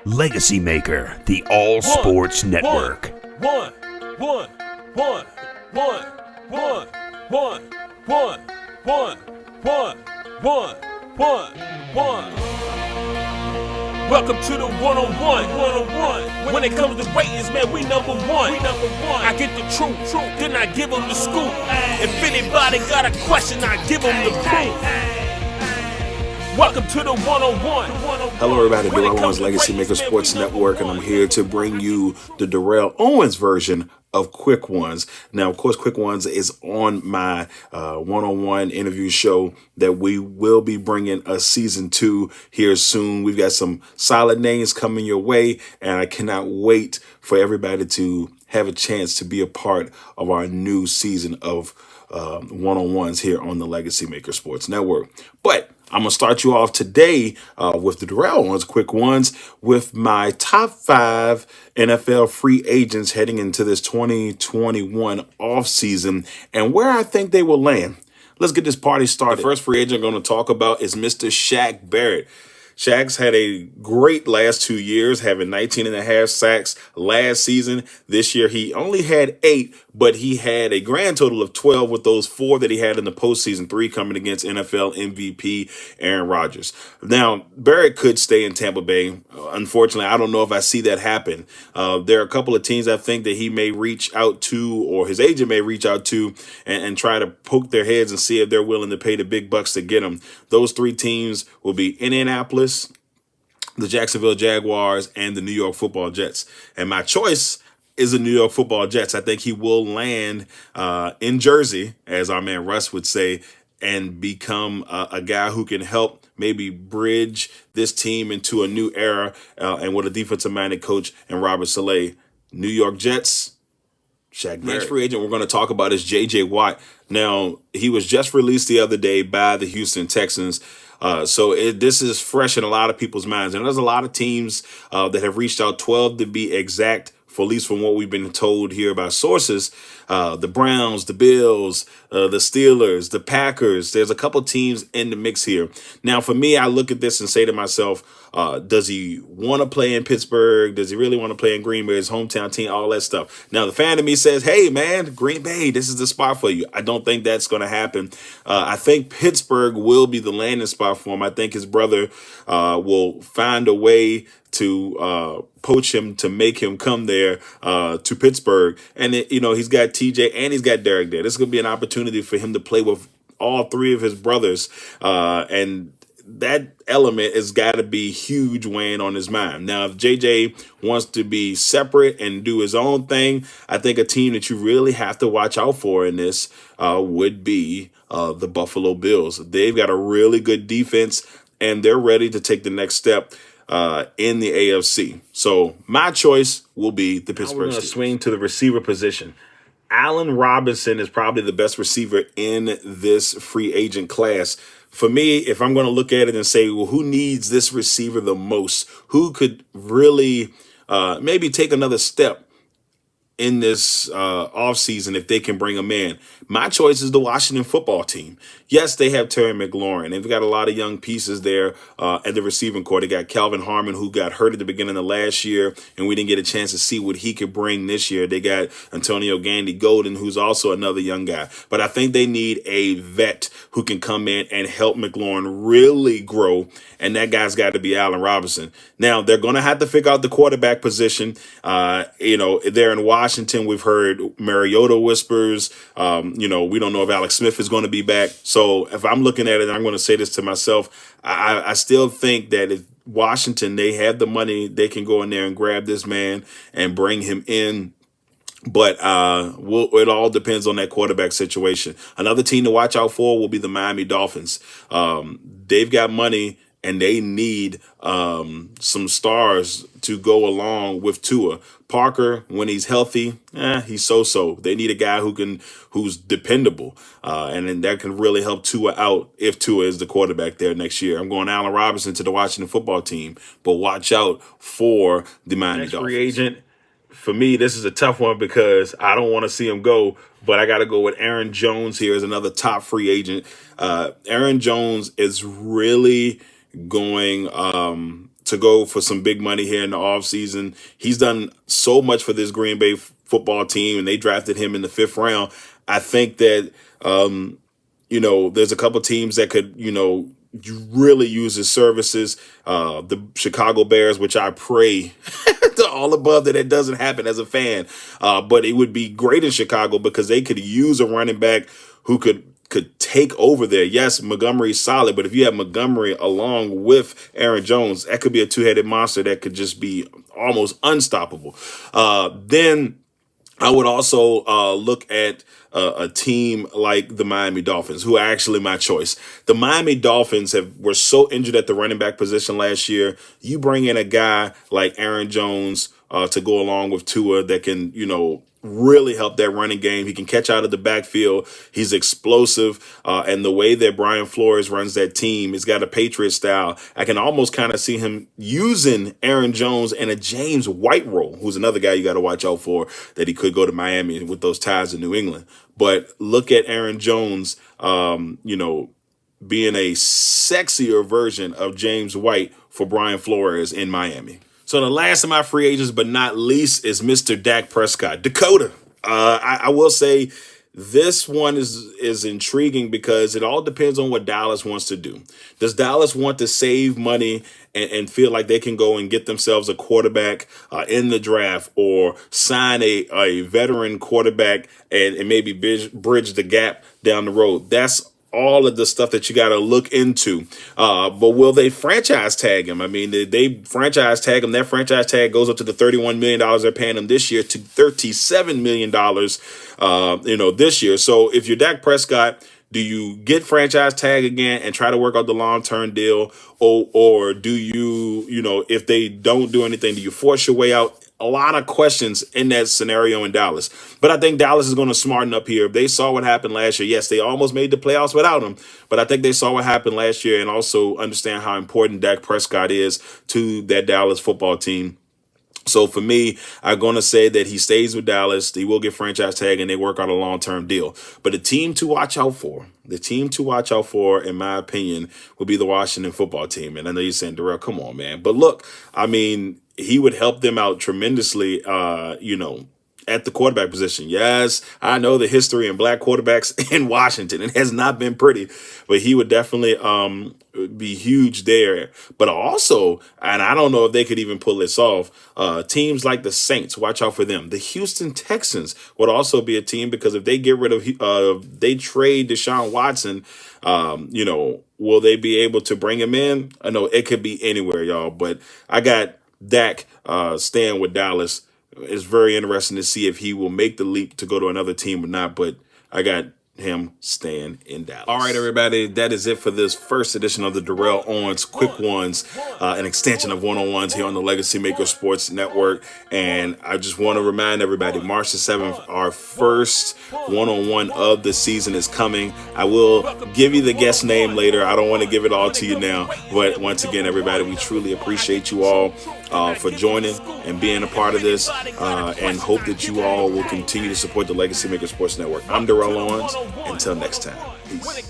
Legacy Maker, the All Sports Network. One. Welcome to the one-on-one. When it comes to ratings, man, we number one. I get the truth, then I give them the scoop. If anybody got a question, I give them the proof. Welcome to the one-on-one. Hello, everybody. Darrell Owens, Legacy Maker Sports Network, and I'm here to bring you the Darrell Owens version of Quick Ones. Now, of course, Quick Ones is on my one-on-one interview show that we will be bringing a season 2 here soon. We've got some solid names coming your way, and I cannot wait for everybody to have a chance to be a part of our new season of one-on-ones here on the Legacy Maker Sports Network. But I'm going to start you off today with the Darrell Ones, Quick Ones, with my top 5 NFL free agents heading into this 2021 offseason and where I think they will land. Let's get this party started. The first free agent I'm going to talk about is Mr. Shaq Barrett. Shaq's had a great last 2 years, having 19 and a half sacks last season. This year, he only had 8, but he had a grand total of 12 with those 4 that he had in the postseason, 3 coming against NFL MVP Aaron Rodgers. Now, Barrett could stay in Tampa Bay. Unfortunately, I don't know if I see that happen. There are a couple of teams I think that he may reach out to, or his agent may reach out to, and try to poke their heads and see if they're willing to pay the big bucks to get him. Those 3 teams will be Indianapolis, the Jacksonville Jaguars, and the New York Football Jets. And my choice is the New York Football Jets. I think he will land in Jersey, as our man Russ would say, and become a guy who can help maybe bridge this team into a new era, and with a defensive-minded coach and Robert Saleh. New York Jets, Shaq Barrett. Next free agent we're going to talk about is J.J. Watt. Now, he was just released the other day by the Houston Texans. So this is fresh in a lot of people's minds. And there's a lot of teams that have reached out, 12 to be exact, for at least from what we've been told here by sources. The Browns, the Bills, the Steelers, the Packers. There's a couple teams in the mix here. Now, for me, I look at this and say to myself, does he want to play in Pittsburgh? Does he really want to play in Green Bay, his hometown team, all that stuff? Now, the fan of me says, hey, man, Green Bay, this is the spot for you. I don't think that's going to happen. I think Pittsburgh will be the landing spot for him. I think his brother will find a way to poach him, to make him come there to Pittsburgh. And, he's got TJ and he's got Derek there. This is going to be an opportunity for him to play with all 3 of his brothers. And that element has got to be huge weighing on his mind. Now, if JJ wants to be separate and do his own thing, I think a team that you really have to watch out for in this would be the Buffalo Bills. They've got a really good defense, and they're ready to take the next step in the AFC. So my choice will be the Pittsburgh Steelers. We're going to swing to the receiver position. Allen Robinson is probably the best receiver in this free agent class. For me, if I'm going to look at it and say, well, who needs this receiver the most? Who could really maybe take another step in this offseason if they can bring him in? My choice is the Washington football team. Yes, they have Terry McLaurin. They've got a lot of young pieces there at the receiving corps. They got Calvin Harmon, who got hurt at the beginning of last year, and we didn't get a chance to see what he could bring this year. They got Antonio Gandy Golden, who's also another young guy. But I think they need a vet who can come in and help McLaurin really grow, and that guy's got to be Allen Robinson. Now, they're going to have to figure out the quarterback position. They're in Washington. We've heard Mariota whispers. We don't know if Alex Smith is going to be back. So if I'm looking at it, I'm going to say this to myself, I still think that if Washington, they have the money, they can go in there and grab this man and bring him in. But it all depends on that quarterback situation. Another team to watch out for will be the Miami Dolphins. They've got money, and they need some stars to go along with Tua. Parker, when he's healthy, he's so-so. They need a guy who's dependable, and then that can really help Tua out if Tua is the quarterback there next year. I'm going Allen Robinson to the Washington football team, but watch out for the Miami Dolphins. Free agent, for me, this is a tough one because I don't want to see him go, but I got to go with Aaron Jones here as another top free agent. Aaron Jones is really going to go for some big money here in the offseason. He's done so much for this Green Bay football team, and they drafted him in the 5th round. I think that, there's a couple teams that could, really use his services. The Chicago Bears, which I pray to all above that it doesn't happen as a fan. But it would be great in Chicago because they could use a running back who could take over there. Yes, Montgomery's solid, but if you have Montgomery along with Aaron Jones, that could be a two-headed monster that could just be almost unstoppable. Then I would also look at a team like the Miami Dolphins, who are actually my choice. The Miami Dolphins were so injured at the running back position last year. You bring in a guy like Aaron Jones to go along with Tua that can, really help that running game. He can catch out of the backfield. He's explosive. And the way that Brian Flores runs that team, he's got a Patriot style. I can almost kind of see him using Aaron Jones and a James White role, who's another guy you got to watch out for, that he could go to Miami with those ties in New England. But look at Aaron Jones, being a sexier version of James White for Brian Flores in Miami. So the last of my free agents, but not least, is Mr. Dak Prescott. Dakota. I will say this one is intriguing because it all depends on what Dallas wants to do. Does Dallas want to save money and feel like they can go and get themselves a quarterback in the draft, or sign a veteran quarterback and maybe bridge the gap down the road? That's all of the stuff that you got to look into. But will they franchise tag him? I mean, they franchise tag him. That franchise tag goes up to the $31 million they're paying him this year to $37 million, this year. So if you're Dak Prescott, do you get franchise tag again and try to work out the long-term deal? Or do you, if they don't do anything, do you force your way out? A lot of questions in that scenario in Dallas. But I think Dallas is going to smarten up here. They saw what happened last year. Yes, they almost made the playoffs without him, but I think they saw what happened last year and also understand how important Dak Prescott is to that Dallas football team. So for me, I'm going to say that he stays with Dallas. He will get franchise tag and they work out a long-term deal. But the team to watch out for, in my opinion, will be the Washington football team. And I know you're saying, Darrell, come on, man. But look, I mean, he would help them out tremendously, at the quarterback position. Yes, I know the history in black quarterbacks in Washington. It has not been pretty, but he would definitely be huge there. But also, and I don't know if they could even pull this off, teams like the Saints, watch out for them. The Houston Texans would also be a team, because if they get rid of, they trade Deshaun Watson, will they be able to bring him in? I know it could be anywhere, y'all, but I got Dak staying with Dallas. It's very interesting to see if he will make the leap to go to another team or not, but I got him staying in Dallas. All right, everybody, that is it for this first edition of the Darrell Owens Quick Ones, an extension of one-on-ones here on the Legacy Maker Sports Network. And I just want to remind everybody, March the 7th, our first one-on-one of the season is coming. I will give you the guest name later. I don't want to give it all to you now. But once again, everybody, we truly appreciate you all for joining and being a part of this, and hope that you all will continue to support the Legacy Maker Sports Network. I'm Darrell Owens. Until next time, peace.